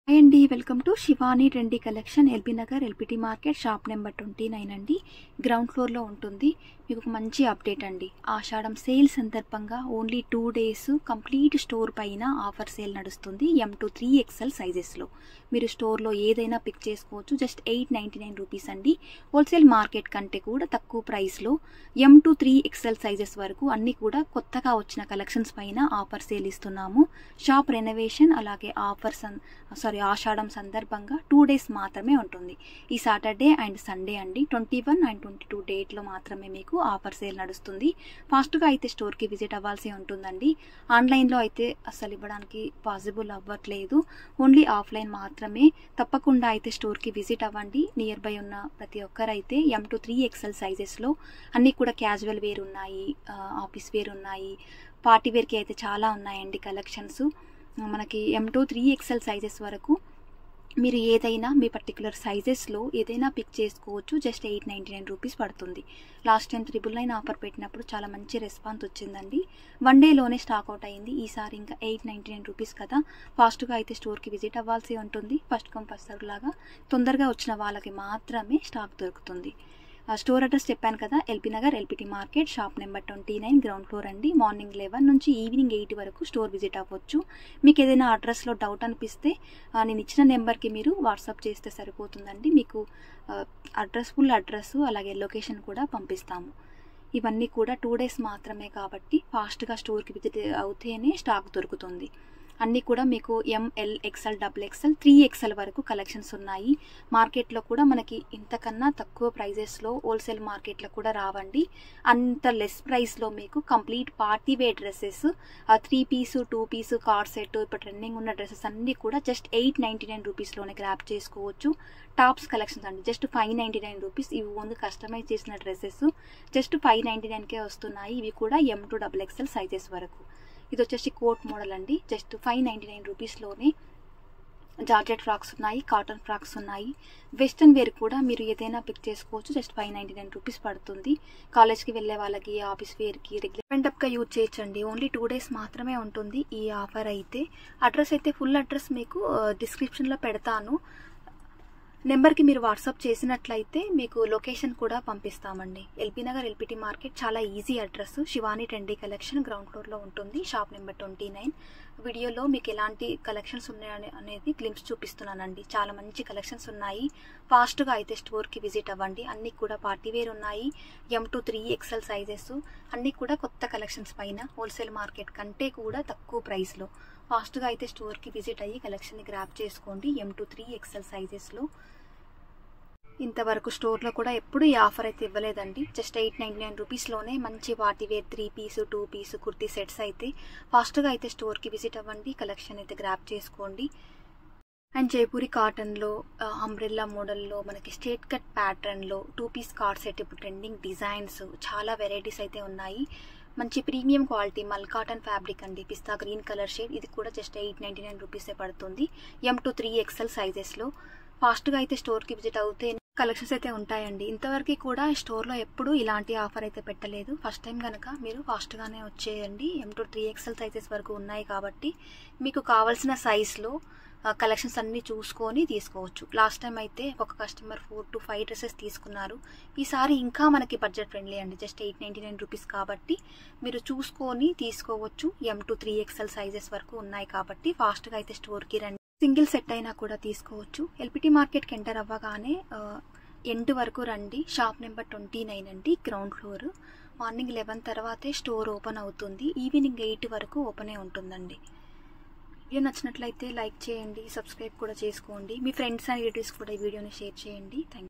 Hi అండి, welcome to Shivani trendy collection. LB Nagar LPT market shop number 29 అండి. Ground ఫ్లోర్లో ఉంటుంది. మీకు ఒక మంచి అప్డేట్ అండి. ఆషాఢం సేల్ సందర్భంగా ఓన్లీ 2 days కంప్లీట్ స్టోర్ పైన ఆఫర్ సేల్ నడుస్తుంది. M to 3XL సైజెస్లో మీరు స్టోర్లో ఏదైనా పిక్ చేసుకోవచ్చు. జస్ట్ 899 రూపీస్ అండి. హోల్సేల్ మార్కెట్ కంటే కూడా తక్కువ ప్రైస్లో M to 3XL సైజెస్ వరకు అన్నీ కూడా కొత్తగా వచ్చిన కలెక్షన్స్ పైన ఆఫర్ సేల్ ఇస్తున్నాము. షాప్ రెనోవేషన్ అలాగే ఆషాఢం సందర్భంగా 2 days మాత్రమే ఉంటుంది. ఈ సాటర్డే అండ్ సండే అండి, 21 and 22 డేట్లో మాత్రమే మీకు ఆఫర్ సేల్ నడుస్తుంది. ఫాస్ట్గా అయితే స్టోర్కి విజిట్ అవ్వాల్సి ఉంటుందండి. ఆన్లైన్లో అయితే అసలు ఇవ్వడానికి పాసిబుల్ అవ్వట్లేదు. ఓన్లీ ఆఫ్లైన్ మాత్రమే. తప్పకుండా అయితే స్టోర్కి విజిట్ అవ్వండి. నియర్ బై ఉన్న ప్రతి ఒక్కరైతే M to 3XL సైజెస్లో అన్నీ కూడా క్యాజువల్ వేర్ ఉన్నాయి, ఆఫీస్ వేర్ ఉన్నాయి, పార్టీ వేర్కి అయితే చాలా ఉన్నాయండి కలెక్షన్స్. మనకి M to 3XL సైజెస్ వరకు మీరు ఏదైనా మీ పర్టికులర్ సైజెస్లో ఏదైనా పిక్ చేసుకోవచ్చు. జస్ట్ 899 రూపీస్ పడుతుంది. లాస్ట్ టైం 999 ఆఫర్ పెట్టినప్పుడు చాలా మంచి రెస్పాన్స్ వచ్చిందండి. 1 డేలోనే స్టాక్ అవుట్ అయింది. ఈసారి ఇంకా 899 రూపీస్ కదా, ఫాస్ట్గా అయితే స్టోర్కి విజిట్ అవ్వాల్సి ఉంటుంది. ఫస్ట్ కమ్ ఫస్ట్ సర్వ్ లాగా తొందరగా వచ్చిన వాళ్ళకి మాత్రమే స్టాక్ దొరుకుతుంది. స్టోర్ అడ్రస్ చెప్పాను కదా, LB Nagar LPT market shop number 29 ground floor అండి. మార్నింగ్ 11 నుంచి ఈవినింగ్ 8 వరకు స్టోర్ విజిట్ అవ్వచ్చు. మీకు ఏదైనా అడ్రస్లో డౌట్ అనిపిస్తే నేను ఇచ్చిన నెంబర్కి మీరు వాట్సాప్ చేస్తే సరిపోతుందండి. మీకు ఫుల్ అడ్రస్ అలాగే లొకేషన్ కూడా పంపిస్తాము. ఇవన్నీ కూడా 2 days మాత్రమే కాబట్టి ఫాస్ట్గా స్టోర్కి విజిట్ అవుతేనే స్టాక్ దొరుకుతుంది. అన్నీ కూడా మీకు ML, XL, XXL, 3XL వరకు కలెక్షన్స్ ఉన్నాయి. మార్కెట్లో కూడా మనకి ఇంతకన్నా తక్కువ ప్రైజెస్లో హోల్సేల్ మార్కెట్లో కూడా రావండి. అంత లెస్ ప్రైస్లో మీకు complete party wear dresses, 3 piece 2 piece coord set, ఇప్పుడు ట్రెండింగ్ ఉన్న డ్రెస్సెస్ అన్నీ కూడా జస్ట్ 899 రూపీస్లోనే గ్రాప్ చేసుకోవచ్చు. టాప్స్ కలెక్షన్స్ అండి, జస్ట్ 599 రూపీస్. ఇవి ఓన్లీ కస్టమైజ్ చేసిన డ్రెస్సెస్ జస్ట్ 599కే వస్తున్నాయి. ఇవి కూడా M to XXL సైజెస్ వరకు. ఇది వచ్చేసి కోట్ మోడల్ అండి. జస్ట్ 599 రూపీస్లోనే జార్జెట్ ఫ్రాక్స్ ఉన్నాయి, కాటన్ ఫ్రాక్స్ ఉన్నాయి. వెస్ట్రన్ వేర్ కూడా మీరు ఏదైనా పిక్ చేసుకోవచ్చు. జస్ట్ 599 రూపీస్ పడుతుంది. కాలేజ్కి వెళ్ళే వాళ్ళకి, ఆఫీస్ వేర్కి, రెగ్యులర్ అప్గా యూజ్ చేయొచ్చండి. ఓన్లీ 2 days మాత్రమే ఉంటుంది ఈ ఆఫర్ అయితే. అడ్రస్ అయితే ఫుల్ అడ్రస్ మీకు డిస్క్రిప్షన్లో పెడతాను. నెంబర్కి మీరు వాట్సాప్ చేసినట్లయితే మీకు లొకేషన్ కూడా పంపిస్తామండి. ఎల్బీ నగర్ ఎల్పిటి మార్కెట్ చాలా easy address. Shivani trendy collection ground ఫ్లోర్లో ఉంటుంది. Shop number 29. వీడియోలో మీకు ఎలాంటి కలెక్షన్స్ ఉన్నాయని అనేది గ్లింప్స్ చూపిస్తున్నానండి. చాలా మంచి కలెక్షన్స్ ఉన్నాయి. ఫాస్ట్గా అయితే స్టోర్కి విజిట్ అవ్వండి. అన్నీ కూడా పార్టీ వేర్ ఉన్నాయి. M to 3XL సైజెస్ అన్నీ కూడా కొత్త కలెక్షన్స్ పైన హోల్సేల్ మార్కెట్ కంటే కూడా తక్కువ ప్రైస్లో ఫాస్ట్గా అయితే స్టోర్కి విజిట్ అయ్యి కలెక్షన్ని గ్రాప్ చేసుకోండి. M to 3XL సైజెస్లో ఇంతవరకు స్టోర్లో కూడా ఎప్పుడు ఈ ఆఫర్ అయితే ఇవ్వలేదండి. జస్ట్ 899 రూపీస్లోనే మంచి party wear 3 piece 2 piece kurti sets అయితే ఫాస్ట్గా అయితే స్టోర్కి విజిట్ అవ్వండి, కలెక్షన్ అయితే గ్రాప్ చేసుకోండి. అండ్ జైపూరి కాటన్లో, అంబ్రెల్లా మోడల్లో, మనకి స్ట్రేట్ కట్ ప్యాటర్న్లో 2 piece కార్డ్ సెట్, ఇప్పుడు ట్రెండింగ్ డిజైన్స్, చాలా వెరైటీస్ అయితే ఉన్నాయి. మంచి ప్రీమియం క్వాలిటీ మల్ కాటన్ ఫ్యాబ్రిక్ అండి, పిస్తా గ్రీన్ కలర్ షేడ్. ఇది కూడా జస్ట్ 899 రూపీసే పడుతుంది. M to 3XL సైజెస్లో ఫాస్ట్గా అయితే స్టోర్కి విజిట్ అవుతే కలెక్షన్స్ అయితే ఉంటాయండి. ఇంతవరకు కూడా స్టోర్లో ఎప్పుడు ఇలాంటి ఆఫర్ అయితే పెట్టలేదు. ఫస్ట్ టైం కనుక మీరు ఫాస్ట్గానే వచ్చేయండి. M to 3XL సైజెస్ వరకు ఉన్నాయి కాబట్టి మీకు కావాల్సిన సైజ్లో కలెక్షన్స్ అన్నీ చూసుకొని తీసుకోవచ్చు. లాస్ట్ టైం అయితే ఒక కస్టమర్ 4 to 5 డ్రెస్సెస్ తీసుకున్నారు. ఈసారి ఇంకా మనకి బడ్జెట్ ఫ్రెండ్లీ అండి. జస్ట్ 899 రూపీస్ కాబట్టి మీరు చూసుకొని తీసుకోవచ్చు. M to 3XL సైజెస్ వరకు ఉన్నాయి కాబట్టి ఫాస్ట్గా అయితే స్టోర్కి రండి. సింగిల్ సెట్ అయినా కూడా తీసుకోవచ్చు. ఎల్పిటి మార్కెట్కి ఎంటర్ అవ్వగానే ఎండ్ వరకు రండి. షాప్ నెంబర్ 29 అండి, గ్రౌండ్ ఫ్లోర్. మార్నింగ్ 11 తర్వాతే స్టోర్ ఓపెన్ అవుతుంది. ఈవినింగ్ 8 వరకు ఓపెనే ఉంటుందండి. వీడియో నచ్చినట్లయితే లైక్ చేయండి, సబ్స్క్రైబ్ కూడా చేసుకోండి. మీ ఫ్రెండ్స్ అండ్ రిలేటివ్స్ కూడా ఈ వీడియోని షేర్ చేయండి. Thank you.